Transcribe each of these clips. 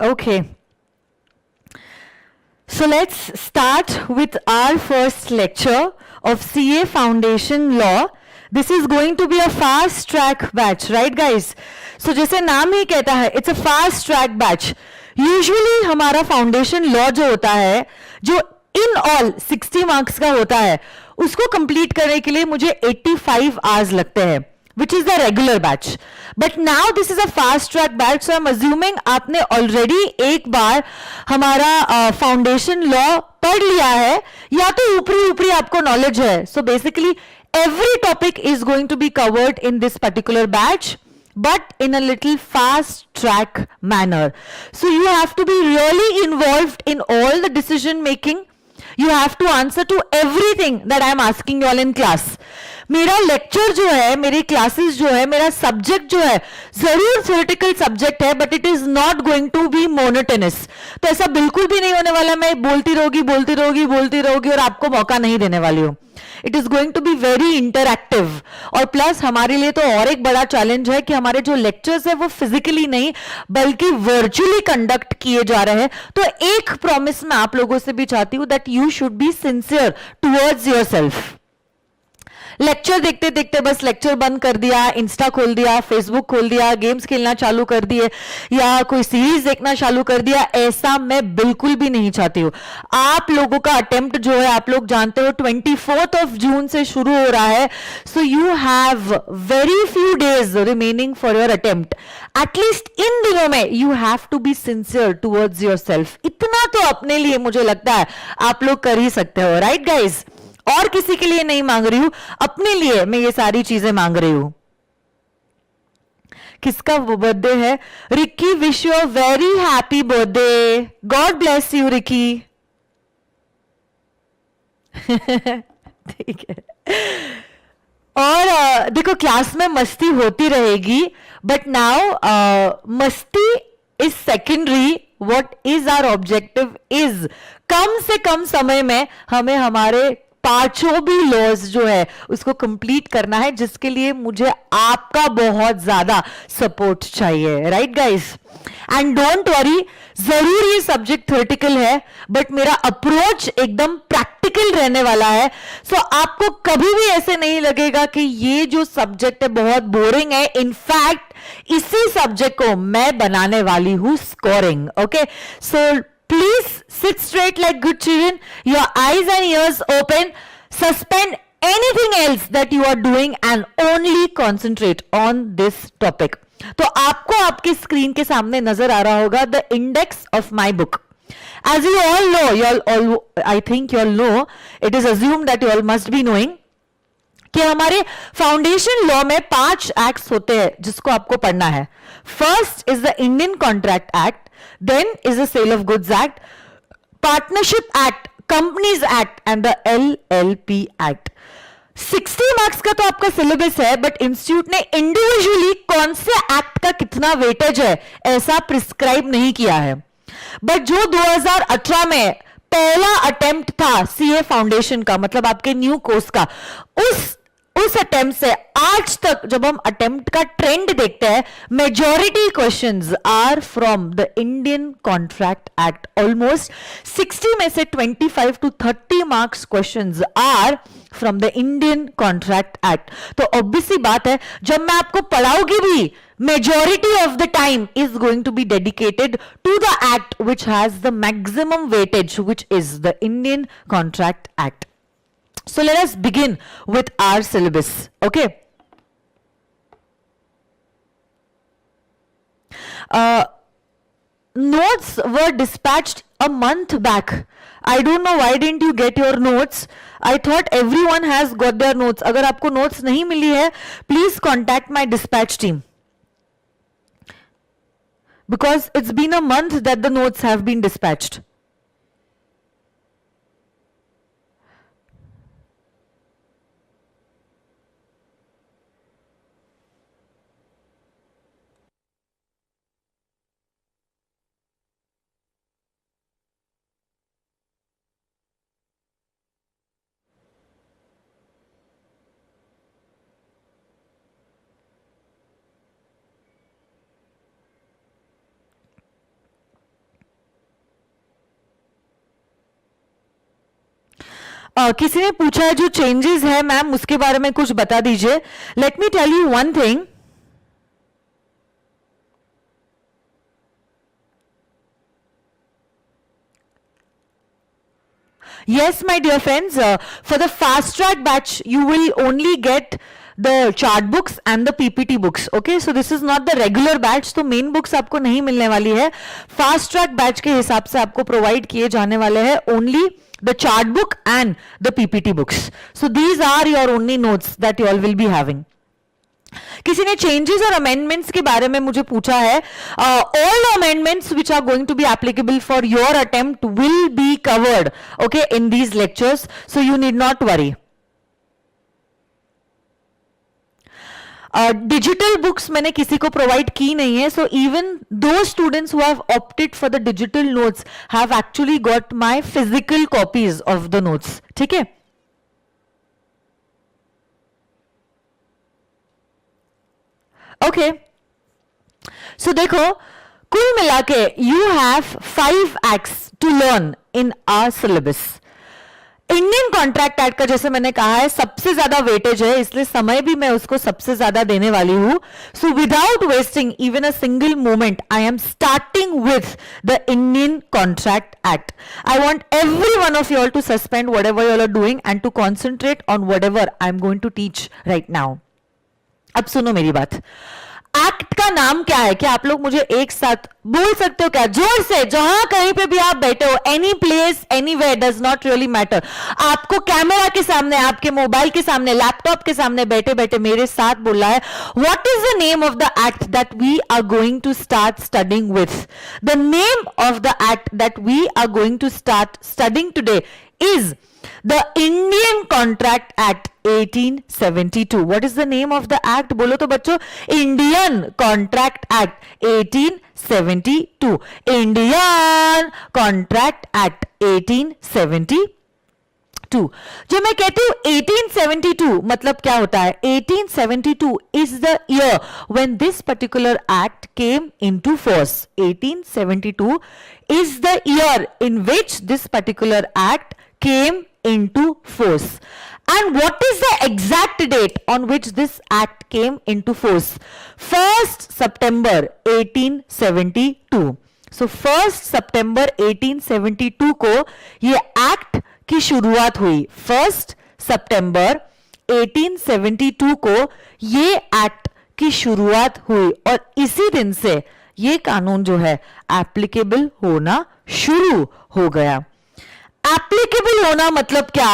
Okay. So let's start with our first lecture of CA Foundation Law. This is going to be a fast track batch, right guys? So जैसे नाम ही कहता है, it's a fast track batch. Usually हमारा foundation law जो होता है, जो in all 60 marks का होता है, उसको complete करने के लिए मुझे 85 hours लगते हैं, which is the regular batch. But now this is a fast track batch, so I'm assuming आपने already एक बार हमारा foundation law पढ़ लिया है, या तो ऊपरी ऊपरी आपको knowledge है. So basically every topic is going to be covered in this particular batch, but in a little fast track manner. So you have to be really involved in all the decision making. You have to answer to everything that I am asking you all in class. मेरा lecture जो है, मेरी classes जो है, मेरा subject जो है, जरूर थ्योरेटिकल सब्जेक्ट है, but it is not going to be monotonous. तो ऐसा बिल्कुल भी नहीं होने वाला मैं बोलती रहोगी और आपको मौका नहीं देने वाली हूँ. It is going to be very interactive. और प्लस हमारे लिए तो और एक बड़ा चैलेंज है कि हमारे जो लेक्चर्स है वो फिजिकली नहीं बल्कि वर्चुअली कंडक्ट किए जा रहे हैं. तो एक प्रॉमिस मैं आप लोगों से भी चाहती हूं, that you should be sincere towards yourself. Lecture देखते देखते बस लेक्चर बंद कर दिया, इंस्टा खोल दिया, फेसबुक खोल दिया, गेम्स खेलना चालू कर दिए या कोई सीरीज देखना चालू कर दिया, ऐसा मैं बिल्कुल भी नहीं चाहती हूं. आप लोगों का अटेम्प्ट जो है, आप लोग जानते हो 24 जून से शुरू हो रहा है. So you have very few days remaining for your attempt. At least इन दिनों में you have to be sincere towards yourself. इतना तो अपने लिए मुझे लगता है आप लोग कर ही सकते हो, राइट गाइज? और किसी के लिए नहीं मांग रही हूं, अपने लिए मैं ये सारी चीजें मांग रही हूं. किसका बर्थडे है? Ricky, wish you a very happy birthday. God bless you Ricky. ठीक है. और देखो क्लास में मस्ती होती रहेगी, बट नाउ मस्ती is secondary. What is our objective is कम से कम समय में हमें हमारे पांचों भी लॉज जो है उसको कंप्लीट करना है, जिसके लिए मुझे आपका बहुत ज्यादा सपोर्ट चाहिए, right guys? And don't worry, जरूर ये सब्जेक्ट थ्योरेटिकल है, बट मेरा अप्रोच एकदम प्रैक्टिकल रहने वाला है. सो आपको कभी भी ऐसे नहीं लगेगा कि ये जो सब्जेक्ट है बहुत बोरिंग है. इनफैक्ट इसी सब्जेक्ट को मैं बनाने वाली हूं scoring. Okay, so please sit straight like good children, your eyes and ears open, suspend anything else that you are doing and only concentrate on this topic. तो आपको आपकी स्क्रीन के सामने नजर आ रहा होगा the index of my book. As you all know, I think you all know, it is assumed that you all must be knowing कि हमारे फाउंडेशन लॉ में 5 एक्ट्स होते हैं जिसको आपको पढ़ना है. First is the Indian contract act, then is the Sale of Goods Act, Partnership Act, Companies Act and the LLP Act. 60 marks का तो आपका सिलेबस है, बट इंस्टीट्यूट ने इंडिविजुअली कौन से एक्ट का कितना वेटेज है ऐसा प्रिस्क्राइब नहीं किया है. बट जो 2018 में पहला अटेम्प्ट था सीए फाउंडेशन का, मतलब आपके न्यू कोर्स का, उस अटेम्प्ट से आज तक जब हम अटेम्प्ट का ट्रेंड देखते हैं, majority questions are from the Indian contract act. Almost 60 में से 25 to 30 marks questions are from the Indian contract act. तो ऑब्वियसली बात है, जब मैं आपको पढ़ाऊंगी भी, majority of the time is going to be dedicated to the act which has the maximum weightage, which is the Indian Contract Act. So let us begin with our syllabus. Okay. Notes were dispatched a month back. I don't know why didn't you get your notes. I thought everyone has got their notes. अगर आपको notes नहीं मिली है, please contact my dispatch team. Because it's been a month that the notes have been dispatched. किसी ने पूछा है जो changes है मैम उसके बारे में कुछ बता दीजिए. Let me tell you one thing. Yes, my dear friends, for the fast track batch, you will only get the chart books and the PPT books. Okay, so this is not the regular batch. तो main books आपको नहीं मिलने वाली है. Fast track batch के हिसाब से आपको provide किए जाने वाले हैं only the chart book and the PPT books. So these are your only notes that you all will be having. किसी ने चेंजेस और अमेंडमेंट्स के बारे में मुझे पूछा है. All amendments which are going to be applicable for your attempt will be covered okay in these lectures, so you need not worry. Digital books मैंने किसी को प्रोवाइड की नहीं है, so even though students who have opted for the digital notes have actually got my physical copies of the notes. ठीक है. Okay so देखो, कुल मिला के you have 5 acts to learn in our syllabus. Indian contract act का जैसे मैंने कहा है सबसे ज्यादा वेटेज है, इसलिए समय भी मैं उसको सबसे ज्यादा देने वाली हूं. So without wasting even a single moment I am starting with the Indian contract act. I want every one of you all to suspend whatever you are doing and to concentrate on whatever I am going to teach right now. अब सुनो मेरी बात. Act का नाम क्या है? क्या आप लोग मुझे एक साथ बोल सकते हो क्या? जोर से, जहां कहीं पे भी आप बैठे हो, any place anywhere, does not really matter. आपको कैमरा के सामने, आपके मोबाइल के सामने, लैपटॉप के सामने बैठे बैठे मेरे साथ बोलना है, what is the name of the act that we are going to start studying with. The name of the act that we are going to start studying today is the Indian Contract Act 1872. What is the name of the act? बोलो तो बच्चों. Indian Contract Act 1872. Indian Contract Act 1872. जो मैं कहती हूं 1872 मतलब क्या होता है? 1872 is the year when this particular act came into force. 1872 is the year in which this particular act came into force. And what is the exact date on which this act came into force? 1st September 1872. So 1st September 1872 को ये act की शुरुआत हुई. 1st September 1872 को ये act की शुरुआत हुई और इसी दिन से ये कानून जो है एप्लीकेबल होना शुरू हो गया. एप्लीकेबल होना मतलब क्या?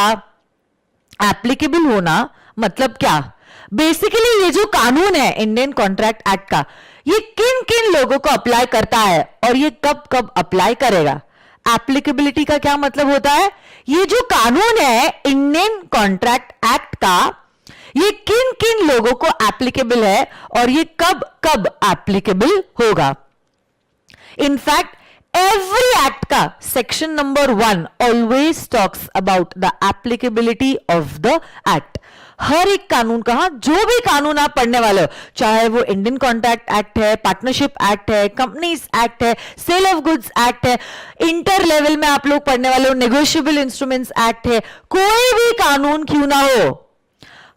एप्लीकेबल होना मतलब क्या? बेसिकली ये जो कानून है इंडियन कॉन्ट्रैक्ट एक्ट का, ये किन किन लोगों को अप्लाई करता है और ये कब कब अप्लाई करेगा? एप्लीकेबिलिटी का क्या मतलब होता है? ये जो कानून है इंडियन कॉन्ट्रैक्ट एक्ट का, ये किन किन लोगों को एप्लीकेबल है और ये कब कब एप्लीकेबल होगा. इनफैक्ट every act का section number 1 always talks about the applicability of the act. हर एक कानून का, जो भी कानून आप पढ़ने वाले हो, चाहे वो इंडियन कॉन्ट्रैक्ट एक्ट है, पार्टनरशिप एक्ट है, कंपनीज एक्ट है, सेल ऑफ गुड्स एक्ट है, इंटर लेवल में आप लोग पढ़ने वाले हो नेगोशिएबल इंस्ट्रूमेंट्स एक्ट है, कोई भी कानून क्यों ना हो,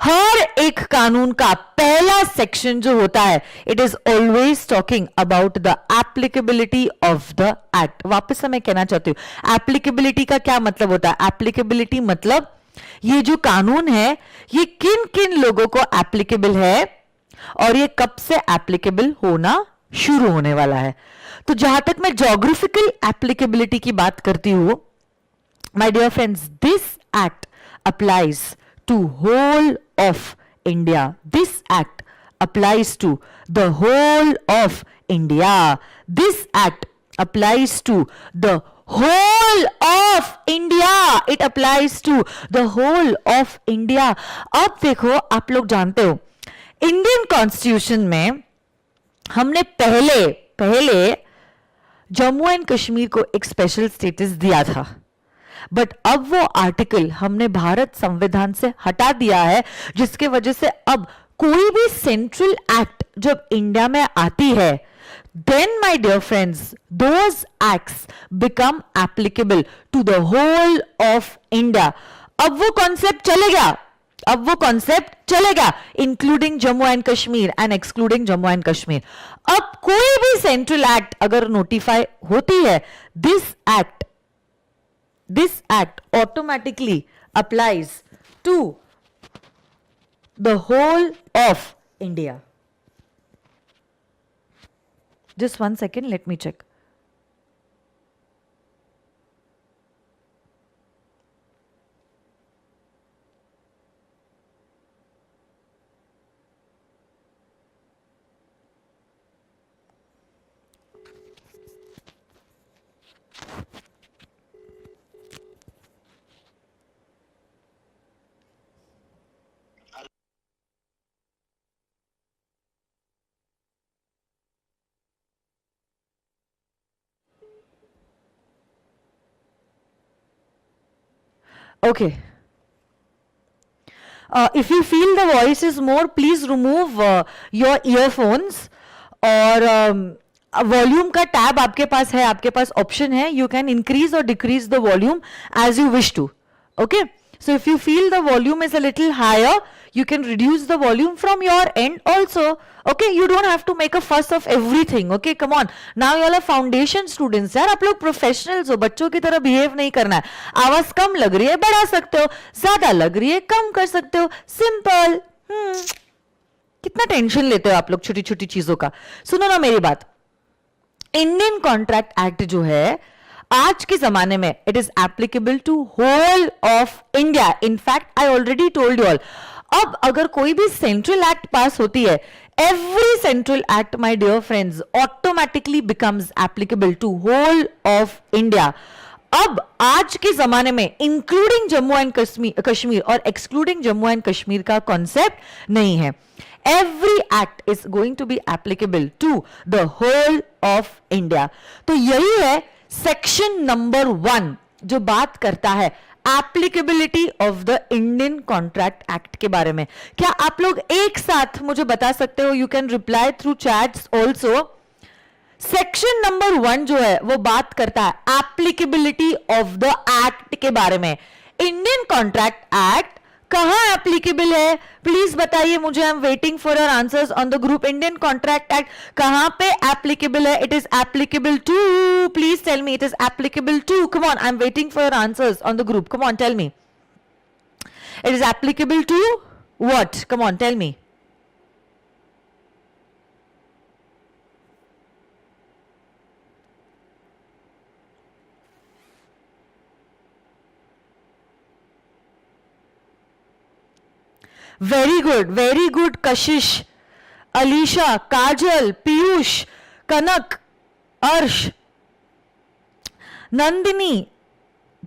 हर एक कानून का पहला सेक्शन जो होता है, it is always talking about the applicability of the act. वापस से मैं कहना चाहती हूं, एप्लीकेबिलिटी का क्या मतलब होता है? एप्लीकेबिलिटी मतलब ये जो कानून है ये किन किन लोगों को एप्लीकेबल है और ये कब से एप्लीकेबल होना शुरू होने वाला है. तो जहां तक मैं ज्योग्राफिकल एप्लीकेबिलिटी की बात करती हूं, my dear friends, this act applies to whole of India. This act applies to the whole of India. This act applies to the whole of India. It applies to the whole of India. अब देखो, आप लोग जानते हो Indian constitution में हमने पहले Jammu and Kashmir को एक स्पेशल स्टेटस दिया था, बट अब वो आर्टिकल हमने भारत संविधान से हटा दिया है, जिसके वजह से अब कोई भी सेंट्रल एक्ट जब इंडिया में आती है, then my dear friends, those acts become applicable to the whole of India. अब वो कॉन्सेप्ट चलेगा, अब वो कॉन्सेप्ट चलेगा, including Jammu and Kashmir and excluding Jammu and Kashmir. अब कोई भी सेंट्रल एक्ट अगर नोटिफाई होती है, this act automatically applies to the whole of India. Just 1 second, let me check. Okay. If you feel the voice is more, please remove your earphones और volume का tab आपके पास है, आपके पास ऑप्शन है, यू कैन इंक्रीज और decrease the volume as you wish to. Okay, so if you feel the volume is a little higher, you can reduce the volume from your end also. Okay, you don't have to make a fuss of everything. Okay, come on, now you all are foundation students यार, आप लोग professionals हो, बच्चों की तरह behave नहीं करना है. आवाज कम लग रही है बढ़ा सकते हो, ज्यादा लग रही है कम कर सकते हो, सिंपल. कितना टेंशन लेते हो आप लोग छोटी छोटी चीजों का. सुनो ना मेरी बात, इंडियन कॉन्ट्रैक्ट एक्ट जो है आज के जमाने में it is applicable to whole of India. In fact I already told you all, अब अगर कोई भी सेंट्रल एक्ट पास होती है, every central act my dear friends automatically becomes applicable to whole of India. अब आज के जमाने में इंक्लूडिंग जम्मू एंड कश्मीर और एक्सक्लूडिंग जम्मू एंड कश्मीर का कॉन्सेप्ट नहीं है. Every act is going to be applicable to the whole of India. तो यही है सेक्शन नंबर 1 जो बात करता है applicability of the Indian contract act के बारे में. क्या आप लोग एक साथ मुझे बता सकते हो? You can reply through chats also. Section number 1 जो है वो बात करता है एप्लीकेबिलिटी ऑफ द एक्ट के बारे में. इंडियन कॉन्ट्रैक्ट एक्ट कहां एप्लीकेबल है प्लीज बताइए मुझे. I am waiting for your answers on the group. Indian contract act कहां पे एप्लीकेबल है? It is applicable to, please tell me. It is applicable to, come on, I am waiting for your answers on the group. Come on, tell me. It is applicable to what? Come on, tell me. Very good Kashish, Alisha, Kajal, Piyush, Kanak, Arsh, Nandini,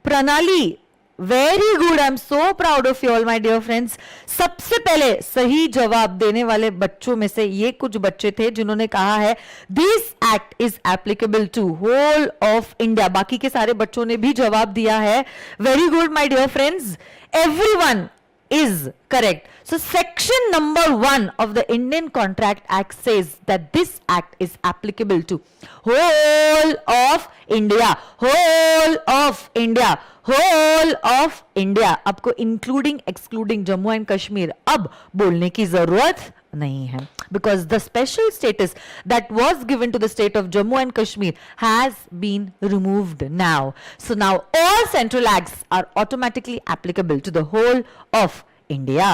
Pranali, very good. I am so proud of you all my dear friends. सबसे पहले सही जवाब देने वाले बच्चों में से ये कुछ बच्चे थे जिन्होंने कहा है this act is applicable to whole of India. बाकी के सारे बच्चों ने भी जवाब दिया है. Very good my dear friends, everyone is correct. So section number 1 of the Indian Contract Act says that this act is applicable to whole of India, whole of India, whole of India. आपको including excluding Jammu and Kashmir अब बोलने की जरूरत नहीं है, because the special status that was given to the state of Jammu and Kashmir has been removed now. So now all central acts are automatically applicable to the whole of India.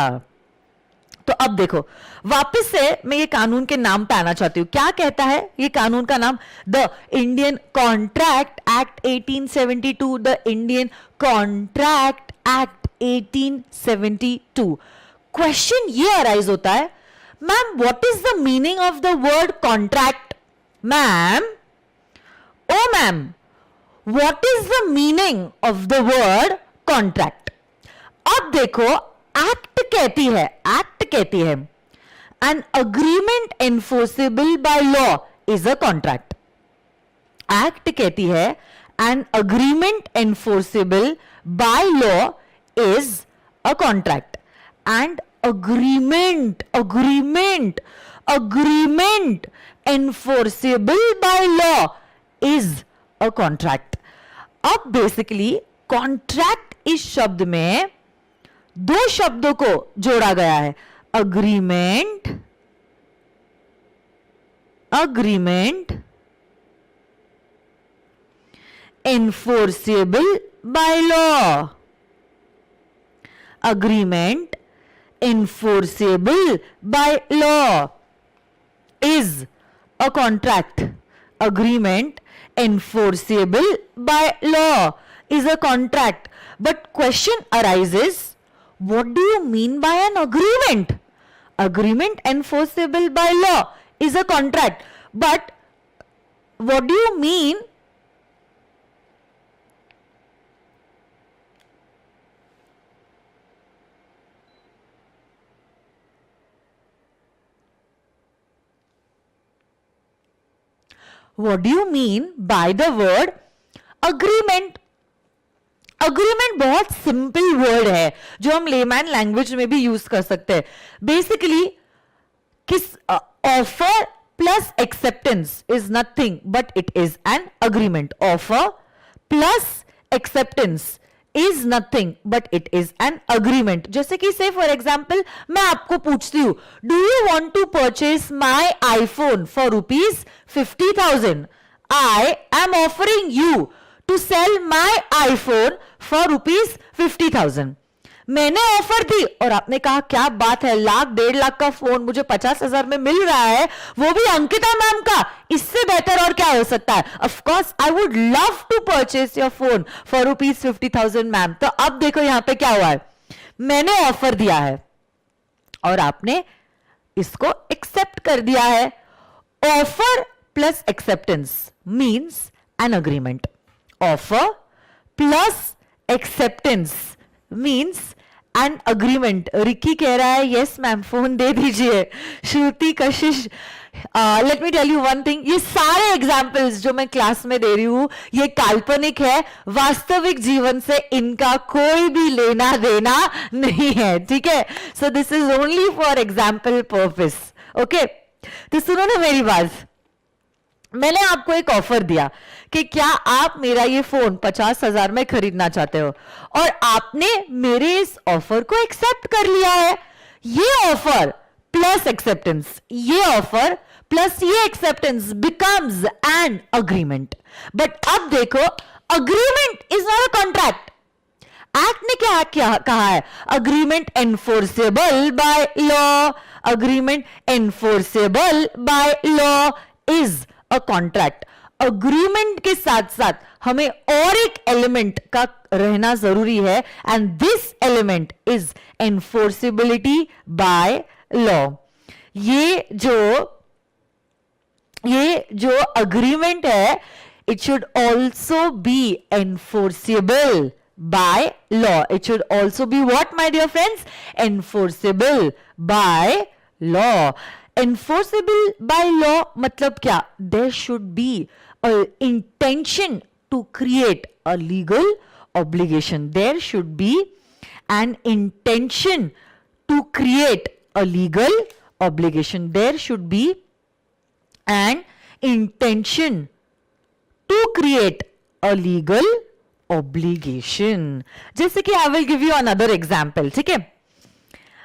तो अब देखो वापस से मैं ये कानून के नाम पे आना चाहती हूं. क्या कहता है ये कानून का नाम? The Indian contract act 1872. The Indian contract act 1872. Question ये अराइज होता है, ma'am what is the meaning of the word contract? Ma'am, oh ma'am, what is the meaning of the word contract? अब देखो एक्ट कहती है an agreement enforceable by law is a contract. Act कहती है an agreement enforceable by law is a contract. And agreement enforceable by law is a contract. अब basically contract इस शब्द में दो शब्दों को जोड़ा गया है, agreement, agreement, enforceable by law, agreement enforceable by law is a contract, agreement enforceable by law is a contract. But question arises, what do you mean by an agreement? Agreement enforceable by law is a contract, but what do you mean? What do you mean by the word agreement? Agreement बहुत simple word है जो हम layman language में भी use कर सकते हैं. Basically किस offer plus acceptance is nothing but it is an agreement. Offer plus acceptance is nothing but it is an agreement. जैसे कि से फॉर एग्जाम्पल मैं आपको पूछती हूं, do you want to purchase my iPhone for ₹50,000. I am offering you to sell my iPhone for ₹50,000. मैंने offer दी और आपने कहा क्या बात है, लाख 1.5 लाख का फोन मुझे 50,000 में मिल रहा है, वो भी अंकिता मैम का, इससे बेहतर और क्या हो सकता है. Of course I would love to purchase your phone for ₹50,000 ma'am. तो अब देखो यहां पे क्या हुआ है, मैंने ऑफर दिया है और आपने इसको एक्सेप्ट कर दिया है. Offer plus acceptance means N agreement. Offer plus acceptance means an agreement. Ricky कह रहा है यस मैम फोन दे दीजिए. Shruti Kashish, let me tell you one thing, ये सारे एग्जाम्पल्स जो मैं क्लास में दे रही हूं ये काल्पनिक है, वास्तविक जीवन से इनका कोई भी लेना देना नहीं है. ठीक है, so this is only for example purpose. Okay, तो सुनो ना मेरी बात. मैंने आपको एक ऑफर दिया कि क्या आप मेरा ये फोन 50,000 में खरीदना चाहते हो और आपने मेरे इस ऑफर को एक्सेप्ट कर लिया है. ये ऑफर प्लस एक्सेप्टेंस, ये ऑफर प्लस ये acceptance becomes an agreement. But अब देखो, agreement is not a contract. Act ने क्या कहा है, agreement enforceable by law. Agreement enforceable by law is a contract. Agreement के साथ साथ हमें और एक एलिमेंट का रहना जरूरी है and this element is enforceability by law. ये जो अग्रीमेंट है it should also be enforceable by law. It should also be what, my dear friends? Enforceable by law. Enforceable by law मतलब क्या? There should be an intention to create a legal obligation. There should be an intention to create a legal obligation. There should be an intention to create a legal obligation. जैसे कि I will give you another example. ठीक है,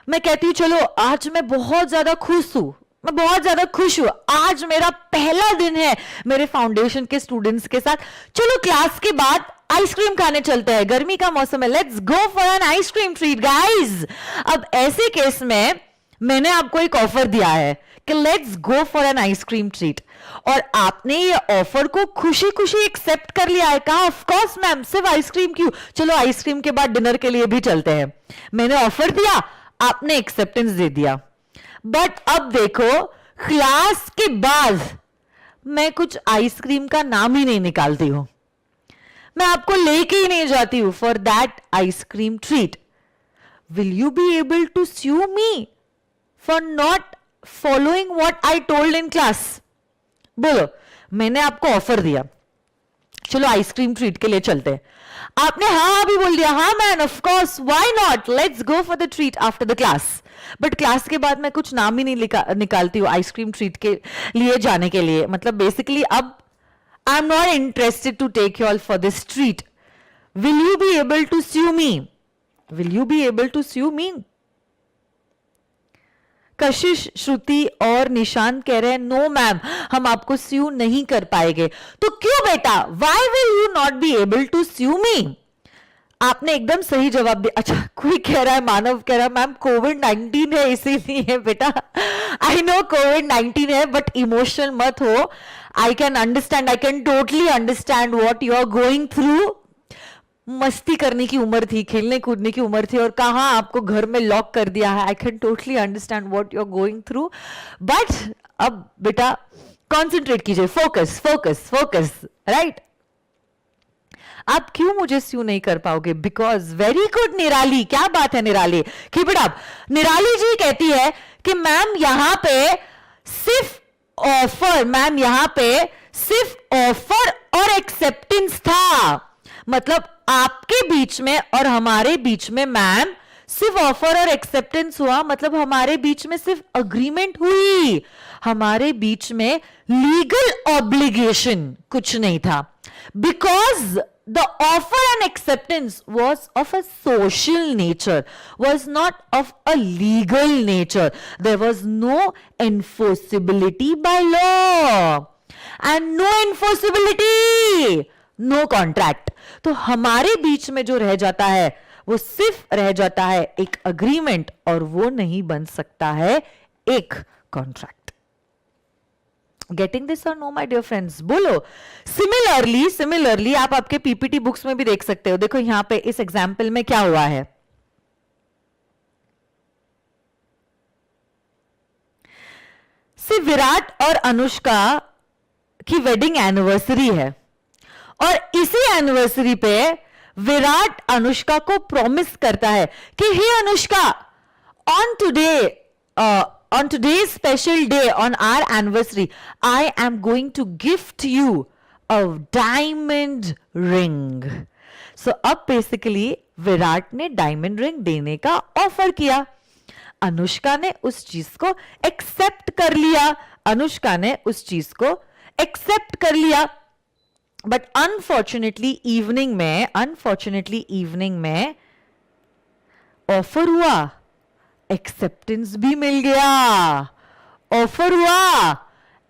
मैं कहती हूं चलो आज मैं बहुत ज्यादा खुश हूं, मैं बहुत ज्यादा खुश हूं, आज मेरा पहला दिन है मेरे फाउंडेशन के स्टूडेंट्स के साथ, चलो क्लास के बाद आइसक्रीम खाने चलते हैं, गर्मी का मौसम है, let's go for an ice cream treat guys. अब ऐसे केस में मैंने आपको एक ऑफर दिया है कि let's go for an ice cream treat और आपने ये ऑफर को खुशी खुशी एक्सेप्ट कर लिया है. कहा ऑफ कोर्स मैम, सिर्फ आइसक्रीम क्यों, चलो आइसक्रीम के बाद डिनर के लिए भी चलते हैं. मैंने ऑफर दिया, आपने एक्सेप्टेंस दे दिया. बट अब देखो क्लास के बाद मैं कुछ आइसक्रीम का नाम ही नहीं निकालती हूं, मैं आपको लेके ही नहीं जाती हूं for that ice cream treat. Will you be able to sue me for not following what I told in class? बोलो, मैंने आपको ऑफर दिया चलो आइसक्रीम ट्रीट के लिए चलते हैं, आपने हाँ भी बोल दिया, हाँ man of course why not, let's go for the treat after the class. But class के बाद मैं कुछ नाम ही नहीं निकालती हूँ आइसक्रीम ट्रीट के लिए जाने के लिए. मतलब बेसिकली अब I am not interested to take you all for this treat. Will you be able to sue me will you be able to sue me? Kashish, Shruti और निशांत कह रहे हैं नो मैम, हम आपको स्यू नहीं कर पाएंगे। तो क्यों बेटा, why will you not be able to sue me? आपने एकदम सही जवाब दिया। अच्छा, कोई कह रहा है, मानव कह रहा है मैम कोविड-19 है इसीलिए। बेटा आई नो कोविड-19 है, बट इमोशनल मत हो। I can understand, I can totally understand what you are going through. मस्ती करने की उम्र थी, खेलने कूदने की उम्र थी, और कहां आपको घर में लॉक कर दिया है। I can totally understand what you are going through, but अब बेटा कॉन्सेंट्रेट कीजिए, फोकस फोकस फोकस, राइट? आप क्यों मुझे स्यू नहीं कर पाओगे? बिकॉज, वेरी गुड निराली, क्या बात है निराली, कीप इट अप। निराली जी कहती है कि मैम यहां पे सिर्फ ऑफर, मैम यहां पे सिर्फ ऑफर और एक्सेप्टेंस था। मतलब आपके बीच में और हमारे बीच में मैम सिर्फ ऑफर और एक्सेप्टेंस हुआ, मतलब हमारे बीच में सिर्फ अग्रीमेंट हुई, हमारे बीच में लीगल ऑब्लिगेशन कुछ नहीं था। Because the offer and acceptance was of a social nature, was not of a legal nature. There was no enforceability by law, and no enforceability, no contract. तो हमारे बीच में जो रह जाता है वो सिर्फ रह जाता है एक अग्रीमेंट, और वो नहीं बन सकता है एक कॉन्ट्रैक्ट। गेटिंग दिस और नो माय डियर फ्रेंड्स? बोलो। सिमिलरली आप आपके पीपीटी बुक्स में भी देख सकते हो। देखो यहां पे इस एग्जाम्पल में क्या हुआ है। विराट और अनुष्का की वेडिंग एनिवर्सरी है, और इसी एनिवर्सरी पे विराट अनुष्का को प्रॉमिस करता है कि हे Anushka, on today's special day, on our anniversary, I am going to gift you a diamond ring. So अब basically विराट ने डायमंड रिंग देने का ऑफर किया, अनुष्का ने उस चीज को एक्सेप्ट कर लिया, अनुष्का ने उस चीज को एक्सेप्ट कर लिया। बट अनफॉर्चुनेटली इवनिंग में ऑफर हुआ, एक्सेप्टेंस भी मिल गया। ऑफर हुआ,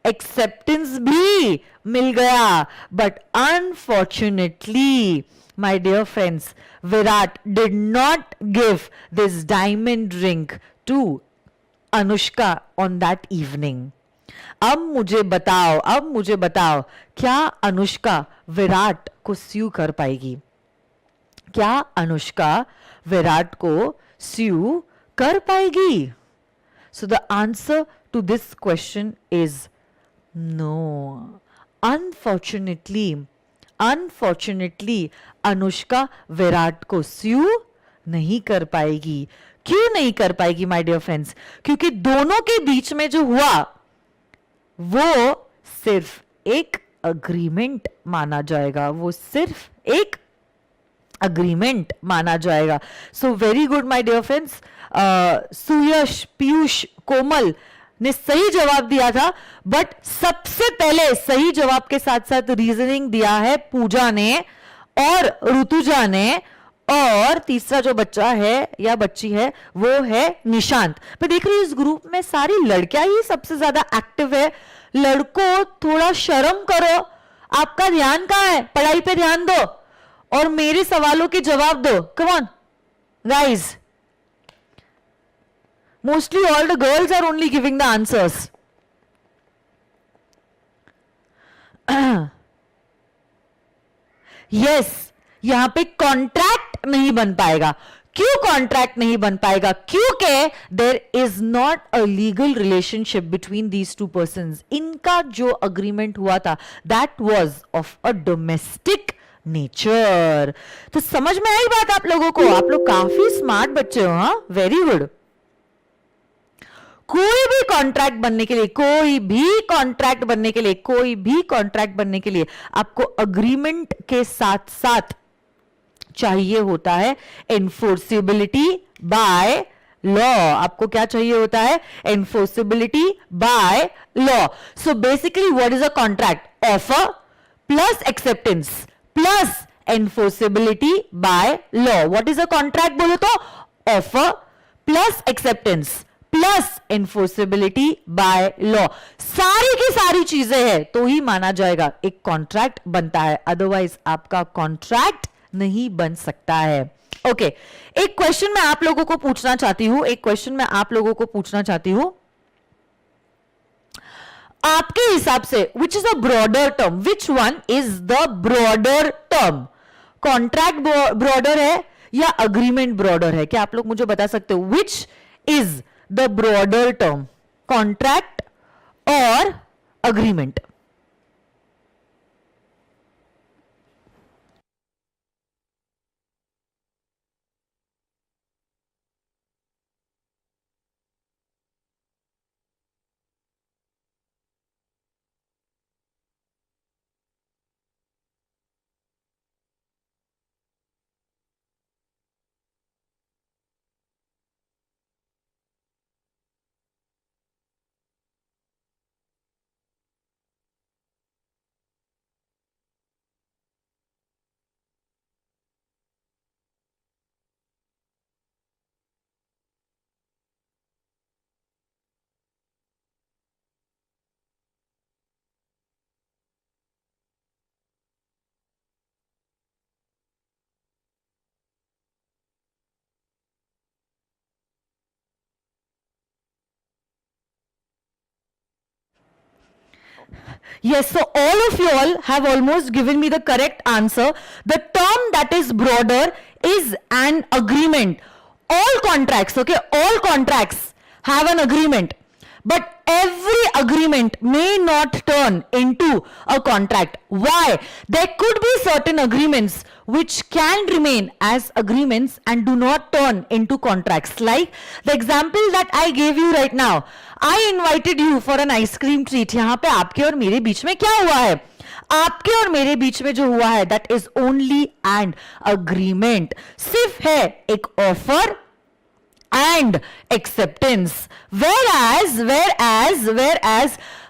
एक्सेप्टेंस भी मिल गया, but unfortunately my dear friends, Virat did not give this diamond ring to Anushka on that evening. अब मुझे बताओ क्या अनुष्का विराट को स्यू कर पाएगी? क्या अनुष्का विराट को स्यू कर पाएगी? So the answer to this question is no. Unfortunately Anushka Virat को स्यू नहीं कर पाएगी। क्यों नहीं कर पाएगी माय डियर फ्रेंड्स? क्योंकि दोनों के बीच में जो हुआ वो सिर्फ एक अग्रीमेंट माना जाएगा, वो सिर्फ एक अग्रीमेंट माना जाएगा। So very good my dear friends. Suyash, Piyush, Komal ने सही जवाब दिया था, बट सबसे पहले सही जवाब के साथ साथ रीजनिंग दिया है पूजा ने और ऋतुजा ने, और तीसरा जो बच्चा है या बच्ची है वो है निशांत। मैं देख रही हूं इस ग्रुप में सारी लड़कियां ही सबसे ज्यादा एक्टिव है। लड़कों थोड़ा शर्म करो, आपका ध्यान कहां है? पढ़ाई पे ध्यान दो और मेरे सवालों के जवाब दो। Come on guys, mostly all the girls are only giving the answers. Yes, यहां पे कॉन्ट्रैक्ट नहीं बन पाएगा। क्यों कॉन्ट्रैक्ट नहीं बन पाएगा? क्योंकि there is not a legal relationship between these two persons. इनका जो अग्रीमेंट हुआ था that was of a domestic nature. तो समझ में आई बात आप लोगों को? आप लोग काफी स्मार्ट बच्चे हो। हाँ, वेरी गुड। कोई भी कॉन्ट्रैक्ट बनने के लिए आपको अग्रीमेंट के साथ साथ चाहिए होता है एनफोर्सेबिलिटी बाय लॉ। आपको क्या चाहिए होता है? Enforceability by law. So basically what is a contract? Offer plus acceptance plus enforceability by law. What is a contract बोलो तो offer plus acceptance plus enforceability by law. सारी की सारी चीजें हैं तो ही माना जाएगा एक कॉन्ट्रैक्ट बनता है, अदरवाइज आपका कॉन्ट्रैक्ट नहीं बन सकता है. ओके एक क्वेश्चन मैं आप लोगों को पूछना चाहती हूं, आपके हिसाब से which is a broader term, which one is the broader term? Contract broader है या अग्रीमेंट ब्रॉडर है? क्या आप लोग मुझे बता सकते हो which is the broader term, contract और agreement? Yes, so all of you all have almost given me the correct answer. The term that is broader is an agreement. All contracts, okay, all contracts have an agreement. But every agreement may not turn into a contract. Why? There could be certain agreements which can remain as agreements and do not turn into contracts. Like the example that I gave you right now. I invited you for an ice cream treat. यहाँ पे आपके और मेरे बीच में क्या हुआ है? आपके और मेरे बीच में जो हुआ है that is only an agreement. सिर्फ है एक offer and acceptance. Whereas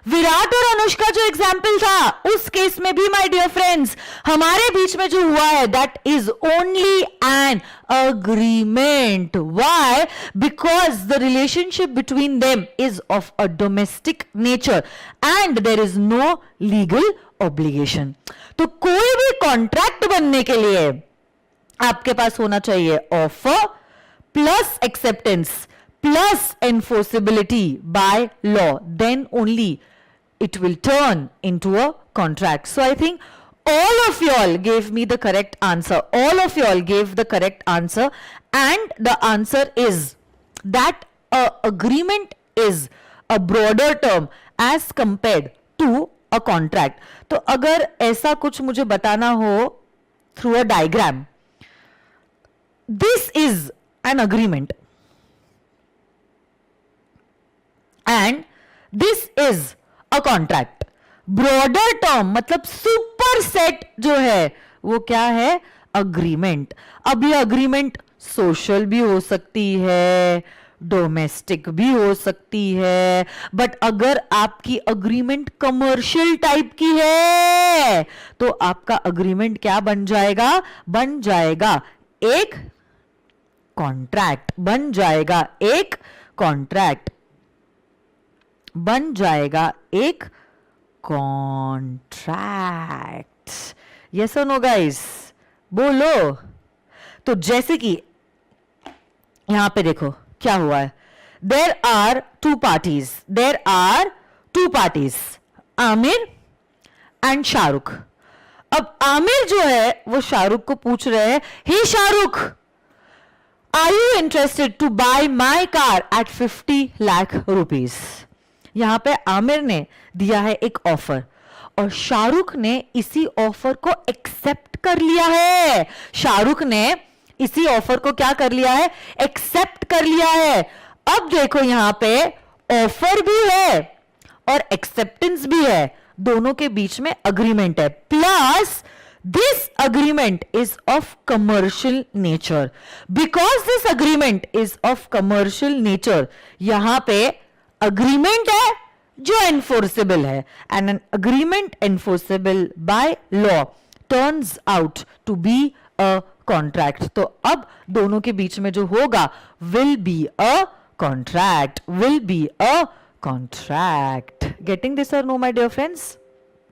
Virat और अनुष्का जो एग्जाम्पल था उस केस में भी माय डियर फ्रेंड्स हमारे बीच में जो हुआ है that is only an agreement. Why? Because the relationship between them is of a domestic nature and there is no legal obligation. तो कोई भी कॉन्ट्रैक्ट बनने के लिए आपके पास होना चाहिए offer plus acceptance plus enforceability by law, then only it will turn into a contract. So I think all of y'all gave me the correct answer. All of y'all gave the correct answer and the answer is that a agreement is a broader term as compared to a contract. तो अगर ऐसा कुछ मुझे बताना हो through a diagram, this is an agreement and this is a contract. Broader term मतलब super set जो है वो क्या है? अग्रीमेंट. अब ये अग्रीमेंट सोशल भी हो सकती है, डोमेस्टिक भी हो सकती है, बट अगर आपकी अग्रीमेंट कमर्शियल टाइप की है तो आपका अग्रीमेंट क्या बन जाएगा? बन जाएगा एक कॉन्ट्रैक्ट. बन जाएगा एक कॉन्ट्रैक्ट. बन जाएगा एक कॉन्ट्रैक्ट. यस और नो गाइस? बोलो. तो जैसे कि यहां पे देखो क्या हुआ है. There are two parties Aamir and Shahrukh. अब आमिर जो है वो शाहरुख को पूछ रहे हैं, हे Shahrukh, Are you interested to buy my car at 50 lakh rupees? यहां पे आमिर ने दिया है एक ऑफर और शाहरुख ने इसी ऑफर को एक्सेप्ट कर लिया है. शाहरुख ने इसी ऑफर को क्या कर लिया है? एक्सेप्ट कर लिया है. अब देखो यहां पे ऑफर भी है और एक्सेप्टेंस भी है, दोनों के बीच में अग्रीमेंट है. Plus this agreement is of commercial nature. Because this agreement is of commercial nature, यहां पे agreement है जो enforceable है and an agreement enforceable by law turns out to be a contract. तो अब दोनों के बीच में जो होगा will be a contract, will be a contract. Getting this और नो माय डियर फ्रेंड्स?